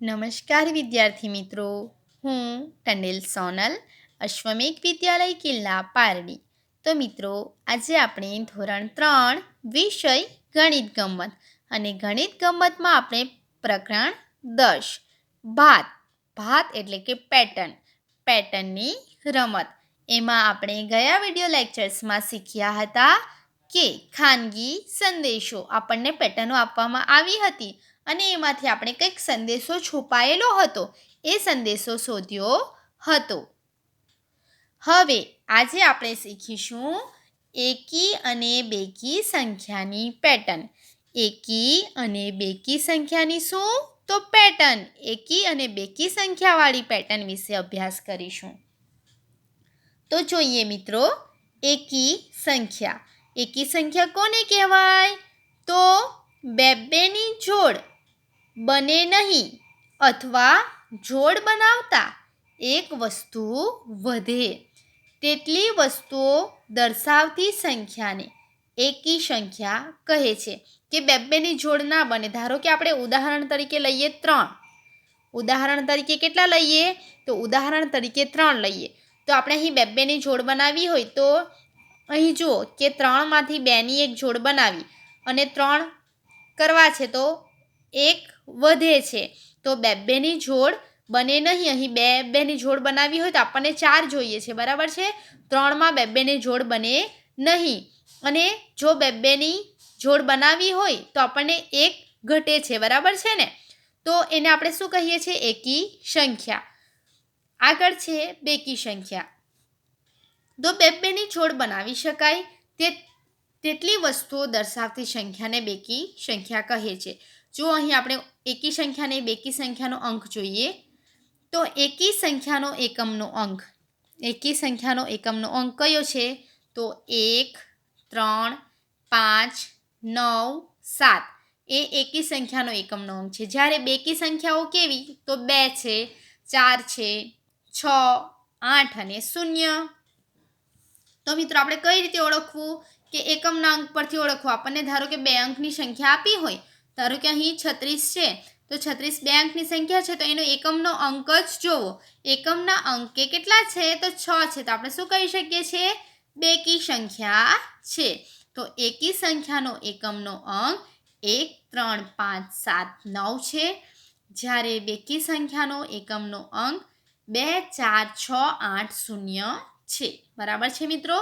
નમસ્કાર વિદ્યાર્થી મિત્રો, હું ટંડેલ સોનલ, અશ્વમેઘ વિદ્યાલય કિલ્લા પારડી. તો મિત્રો, આજે આપણે ધોરણ 3 વિષય ગણિત ગમ્મત અને ગણિત ગમ્મતમાં આપણે પ્રકરણ 10 ભાત ભાત એટલે કે પેટર્નની રમત એમાં આપણે ગયા વિડીયો લેક્ચર્સમાં શીખ્યા હતા કે ખાનગી સંદેશો આપણને પેટર્નો આપવામાં આવી હતી અને એમાંથી આપણે કંઈક સંદેશો છુપાયેલો હતો એ સંદેશો શોધ્યો હતો. હવે આજે આપણે શીખીશું એકી અને બેકી સંખ્યાની પેટર્ન. એકી અને બેકી સંખ્યાની શું? તો પેટર્ન. એકી અને બેકી સંખ્યાવાળી પેટર્ન વિશે અભ્યાસ કરીશું. તો જોઈએ મિત્રો, એકી સંખ્યા. એકી સંખ્યા કોને કહેવાય? તો બેની જોડ બને નહીં અથવા જોડ બનાવતા એક વસ્તુ વધે તેટલી વસ્તુઓ દર્શાવતી સંખ્યાને એકી સંખ્યા કહે છે. કે બેની જોડ ના બને. ધારો કે આપણે ઉદાહરણ તરીકે લઈએ 3. ઉદાહરણ તરીકે કેટલા લઈએ? તો ઉદાહરણ તરીકે 3 લઈએ. તો આપણે અહીં બેની જોડ બનાવવી હોય તો અહીં જુઓ કે 3માંથી 2ની એક જોડ બનાવી અને 3 કરવા છે તો એક વધે છે. તો બેની જોડ બને નહીં. અહીં બેની જોડ બનાવવી હોય તો આપણને 4 જોઈએ છે, બરાબર છે. 3માં બેની જોડ બને નહીં અને જો બેની જોડ બનાવવી હોય તો આપણને એક ઘટે છે, બરાબર છે ને. તો એને આપણે શું કહીએ છીએ? એકી સંખ્યા. આગળ છે બેકી સંખ્યા. તો બેની જોડ બનાવી શકાય તેટલી વસ્તુઓ દર્શાવતી સંખ્યાને બેકી સંખ્યા કહે છે. જો અહીં આપણે એકી સંખ્યાને બેકી સંખ્યાનો અંક જોઈએ તો એકી સંખ્યાનો એકમનો અંક કયો છે? તો 1, 3, 5, 9, 7 એ એકી સંખ્યાનો એકમનો અંક છે. જ્યારે બેકી સંખ્યાઓ કેવી? તો 2 છે, 4 છે, 6, 8 અને 0. તો મિત્રો, આપણે કઈ રીતે ઓળખવું? કે એકમના અંક પરથી ઓળખવું. આપણને ધારો કે 2 અંકની સંખ્યા આપી હોય, ધારો કે અહીં 36 છે તો 36 2 અંકની સંખ્યા છે તો એનો એકમનો અંક જ જોવો. એકમના અંકે કેટલા છે? તો 6 છે. તો આપણે શું કહી શકીએ છીએ? બેકી સંખ્યા છે. તો એકી સંખ્યાનો એકમનો અંક 1, 3, 5, 7, 9 છે. જ્યારે બેકી સંખ્યાનો એકમનો અંક 2, 4, 6, 8, 0 છે. બરાબર છે મિત્રો.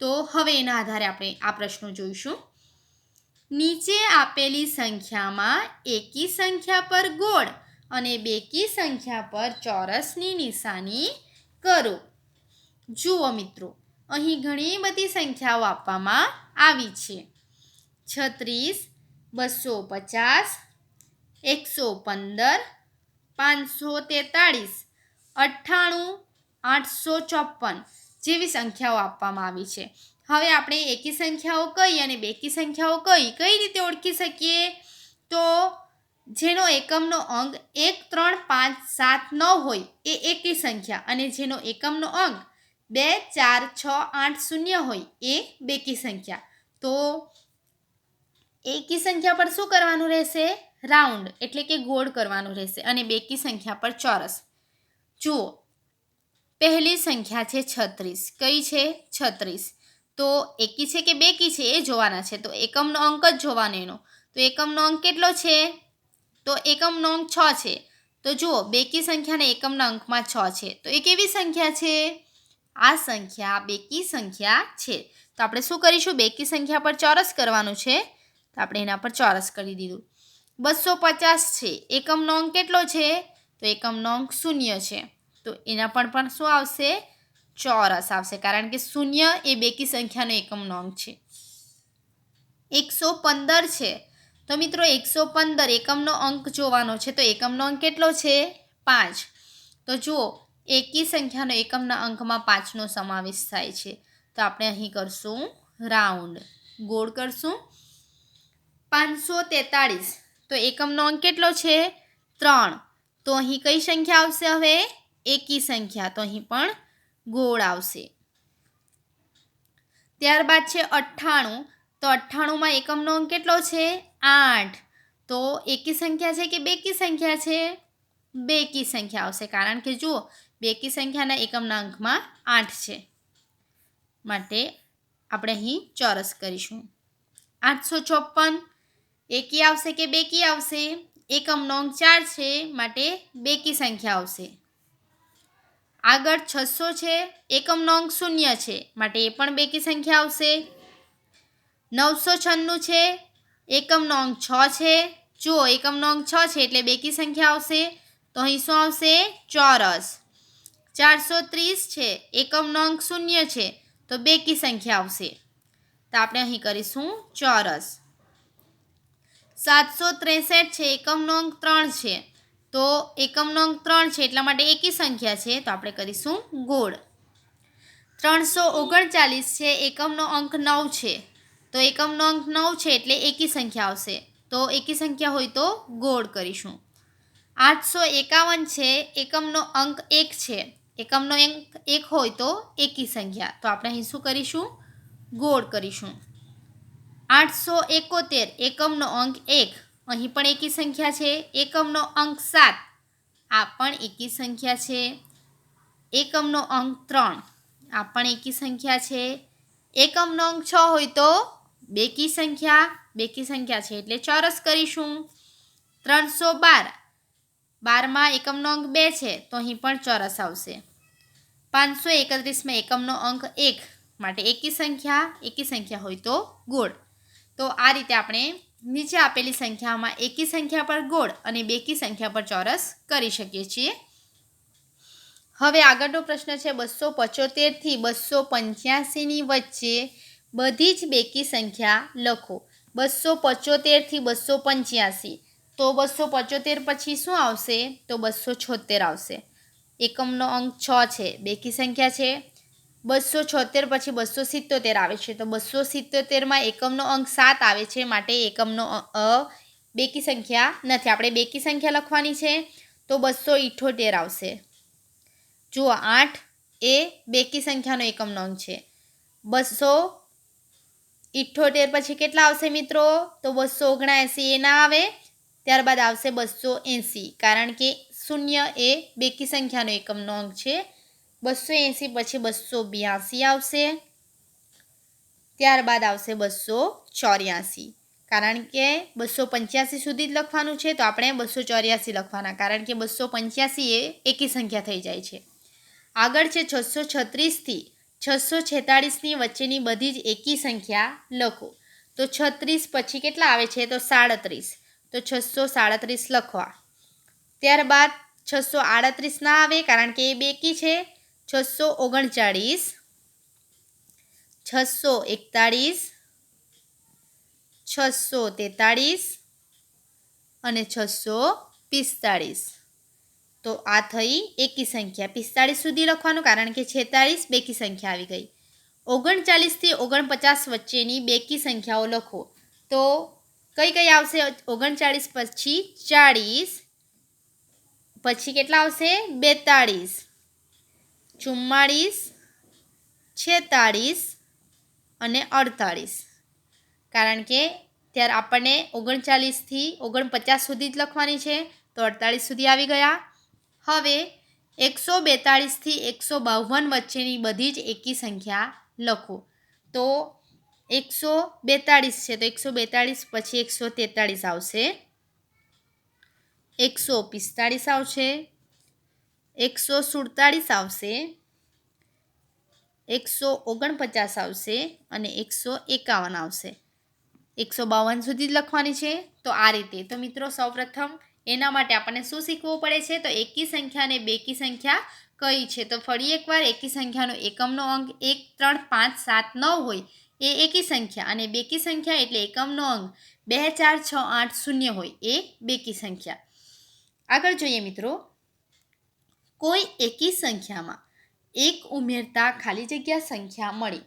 તો હવે એના આધારે આપણે આ પ્રશ્નો જોઈશું. નીચે આપેલી સંખ્યામાં એકી સંખ્યા પર ગોળ અને બેકી સંખ્યા પર ચોરસની નિશાની કરો. જુઓ મિત્રો, અહીં ઘણી બધી સંખ્યાઓ આપવામાં આવી છે. 36, 250, 115, 543, 98, 854 જેવી સંખ્યાઓ આપવામાં આવી છે. હવે આપણે એકી સંખ્યાઓ કઈ અને બેકી સંખ્યાઓ કઈ રીતે ઓળખી શકીએ? તો જેનો એકમનો અંક 1, 3, 5, 7, 9 હોય એ એકી સંખ્યા અને જેનો એકમનો અંક 2, 4, 6, 8, 0 હોય એ બેકી સંખ્યા. તો એકી સંખ્યા પર શું કરવાનું રહેશે? રાઉન્ડ એટલે કે ગોળ કરવાનું રહેશે અને બેકી સંખ્યા પર ચોરસ. જુઓ, પહેલી સંખ્યા છે 36. કઈ છે? 36. તો એકી છે કે બેકી છે એ જોવાના છે. તો એકમનો અંક જ જોવાનો એનો. તો એકમનો અંક કેટલો છે? તો એકમનો અંક 6 છે. તો જુઓ, બેકી સંખ્યાના એકમના અંકમાં 6 છે. તો એ કેવી સંખ્યા છે? આ સંખ્યા બેકી સંખ્યા છે. તો આપણે શું કરીશું? બેકી સંખ્યા પર ચોરસ કરવાનું છે. તો આપણે એના પર ચોરસ કરી દીધું. 250 છે. એકમનો અંક કેટલો છે? તો એકમનો અંક 0 છે. તો એના પર પણ શું આવશે? ચોરસ આવશે, કારણ કે 0 એ બેકી સંખ્યાનો એકમનો અંક છે. 115 છે. તો મિત્રો, 115 એકમનો અંક જોવાનો છે. તો એકમનો અંક કેટલો છે? 5. તો જુઓ, એકી સંખ્યાનો એકમના અંકમાં 5નો સમાવેશ થાય છે. તો આપણે અહીં કરશું રાઉન્ડ, ગોળ કરશું. 543. તો એકમનો અંક કેટલો છે? 3. તો અહીં કઈ સંખ્યા આવશે? હવે એકી સંખ્યા. તો અહીં પણ ગોળ આવશે. ત્યારબાદ છે 98. તો 98માં એકમનો અંક કેટલો છે? 8. તો એકી સંખ્યા છે કે બેકી સંખ્યા છે? બેકી સંખ્યા આવશે, કારણ કે જુઓ બેકી સંખ્યાના એકમના અંકમાં 8 છે, માટે આપણે અહીં ચોરસ કરીશું. 854 એકી આવશે કે બેકી આવશે? એકમનો અંક 4 છે, માટે બેકી સંખ્યા આવશે. આગળ 600 છે, એકમનો અંક 0 છે, માટે એ પણ બેકી સંખ્યા આવશે. 996 છે, એકમનો અંક 6 છે. જુઓ એકમનો અંક 6 છે એટલે બેકી સંખ્યા આવશે, તો અહીં શું આવશે? ચોરસ. 430 છે, એકમનો અંક 0 છે, તો બેકી સંખ્યા આવશે, તો આપણે અહીં કરીશું ચોરસ. 763 છે, એકમનો અંક 3 છે, તો એકમનો અંક 3 છે એટલા માટે એકી સંખ્યા છે, તો આપણે કરીશું ગોળ. 339 છે, એકમનો અંક 9 છે, તો એકમનો અંક 9 છે એટલે એકી સંખ્યા આવશે, તો એકી સંખ્યા હોય તો ગોળ કરીશું. 851 છે, એકમનો અંક 1 છે, એકમનો અંક 1 હોય તો એકી સંખ્યા, તો આપણે અહીં શું કરીશું? ગોળ કરીશું. 871 એકમનો અંક 1, અહીં પણ એકી સંખ્યા છે. એકમનો અંક 7, આ પણ એકી સંખ્યા છે. એકમનો અંક 3, આ પણ એકી સંખ્યા છે. એકમનો અંક 6 હોય તો બેકી સંખ્યા છે એટલે ચોરસ કરીશું. 312, 12માં એકમનો અંક 2 છે, તો અહીં પણ ચોરસ આવશે. 531માં એકમનો અંક 1, માટે એકી સંખ્યા હોય તો ગોળ. તો આ રીતે આપણે નીચે આપેલી સંખ્યામાં એકી સંખ્યા પર ગોળ અને બેકી સંખ્યા પર ચોરસ કરી શકીએ છીએ. હવે આગળનો પ્રશ્ન છે 275 થી 285ની વચ્ચે બધી જ બેકી સંખ્યા લખો. 275 થી 285, તો 275 પછી શું આવશે? તો 276 આવશે. એકમનો અંક 6 છે, બેકી સંખ્યા છે. 276 પછી 277 આવે છે, તો 277માં એકમનો અંક 7 આવે છે, માટે એકમનો બેકી સંખ્યા નથી. આપણે બેકી સંખ્યા લખવાની છે, તો 278 આવશે. જુઓ 8 એ બેકી સંખ્યાનો એકમનો અંક છે. 278 પછી કેટલા આવશે મિત્રો? તો 279 એ ના આવે, ત્યારબાદ આવશે 280, કારણ કે 0 એ બેકી સંખ્યાનો એકમનો અંક છે. 280 પછી 282 આવશે, ત્યારબાદ આવશે 284, કારણ કે 285 સુધી જ લખવાનું છે, તો આપણે 284 લખવાના, કારણ કે 285 એ એકી સંખ્યા થઈ જાય છે. આગળ છે 636 થી 646ની વચ્ચેની બધી જ એકી સંખ્યા લખો. તો 36 પછી કેટલા આવે છે? તો 37, તો 637 લખવા. ત્યારબાદ 638 ના આવે, કારણ કે એ બેકી છે. 639, 641, 643 અને 645. તો આ થઈ એકી સંખ્યા. 45 સુધી લખવાનું, કારણ કે 46 બેકી સંખ્યા આવી ગઈ. 39 થી 49 વચ્ચેની બેકી સંખ્યાઓ લખો. તો કઈ કઈ આવશે? 39 પછી 40, પછી કેટલા આવશે? 42, 44, 46 અને 48, કારણ કે ત્યારે આપણને 39 થી 49 સુધી જ લખવાની છે, તો 48 સુધી આવી ગયા. હવે 142 થી 152 વચ્ચેની બધી જ એકી સંખ્યા લખો. તો 142 છે, તો 142 પછી 143 આવશે, 145 આવશે, 147 આવશે, 149 આવશે અને 151 આવશે. 152 સુધી જ લખવાની છે. તો આ રીતે. તો મિત્રો સૌપ્રથમ એના માટે આપણને શું શીખવું પડે છે? તો એકી સંખ્યા અને બેકી સંખ્યા કઈ છે? તો ફરી એકવાર, એકી સંખ્યાનો એકમનો અંક 1, 3, 5, 7, 9 હોય એ એકી સંખ્યા, અને બેકી સંખ્યા એટલે એકમનો અંક 2, 4, 6, 8, 0 હોય એ બેકી સંખ્યા. આગળ જોઈએ મિત્રો, કોઈ એકી સંખ્યામાં 1 ઉમેરતા ખાલી જગ્યા સંખ્યા મળી.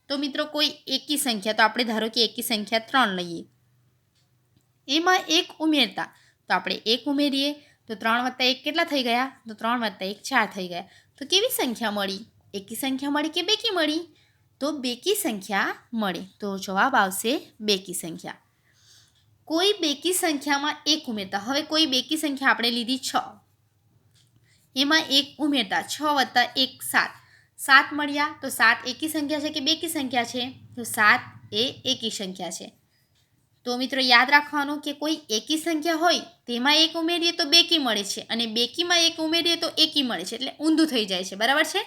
તો મિત્રો કોઈ એકી સંખ્યા, તો આપણે ધારો કે એકી સંખ્યા 3 લઈએ, એમાં 1 ઉમેરતા, તો આપણે 1 ઉમેરીએ તો 3 + 1 કેટલા થઈ ગયા? તો 3 + 1 4 થઈ ગયા. તો કેવી સંખ્યા મળી? એકી સંખ્યા મળી કે બેકી મળી? તો બેકી સંખ્યા મળી. તો જવાબ આવશે બેકી સંખ્યા. કોઈ બેકી સંખ્યામાં 1 ઉમેરતા, હવે કોઈ બેકી સંખ્યા આપણે લીધી 6, એમાં 1 ઉમેરતા 6 વત્તા 1 7, 7 મળ્યા. તો 7 એકી સંખ્યા છે કે બેકી સંખ્યા છે? તો 7 એ એકી સંખ્યા છે. તો મિત્રો યાદ રાખવાનું કે કોઈ એકી સંખ્યા હોય તેમાં 1 ઉમેરીએ તો બેકી મળે છે અને બેકીમાં 1 ઉમેરીએ તો એકી મળે છે, એટલે ઊંધું થઈ જાય છે. બરાબર છે.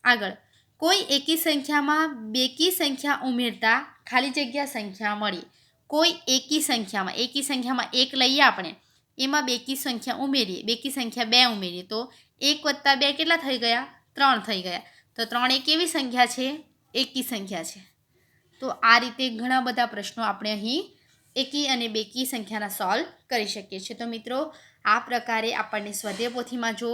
આગળ, કોઈ એકી સંખ્યામાં બેકી સંખ્યા ઉમેરતા ખાલી જગ્યા સંખ્યા મળી. કોઈ એકી સંખ્યામાં 1 લઈએ આપણે, એમાં બેકી સંખ્યા ઉમેરીએ, બેકી સંખ્યા 2 ઉમેરીએ તો 1 વત્તા 2 કેટલા થઈ ગયા? 3 થઈ ગયા. તો 3 એ કેવી સંખ્યા છે? એકી સંખ્યા છે. તો આ રીતે ઘણા બધા પ્રશ્નો આપણે અહીં એકી અને બેકી સંખ્યાના સોલ્વ કરી શકીએ છીએ. તો મિત્રો આ પ્રકારે આપણને સ્વાધ્યાય પોથીમાં જો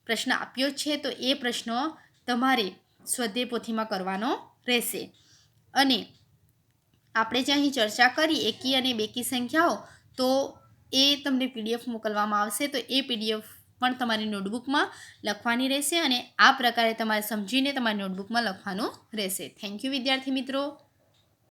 પ્રશ્ન આપ્યો છે તો એ પ્રશ્નો તમારે સ્વાધ્યાય પોથીમાં કરવાનો રહેશે. અને આપણે જે અહીં ચર્ચા કરી એકી અને બેકી સંખ્યાઓ, તો એ તમને PDF મોકલવામાં આવશે. તો એ PDF પણ તમારી નોટબુકમાં લખવાની રહેશે અને આ પ્રકારે તમારે સમજીને તમારી નોટબુકમાં લખવાનું રહેશે. થેન્ક યુ વિદ્યાર્થી મિત્રો.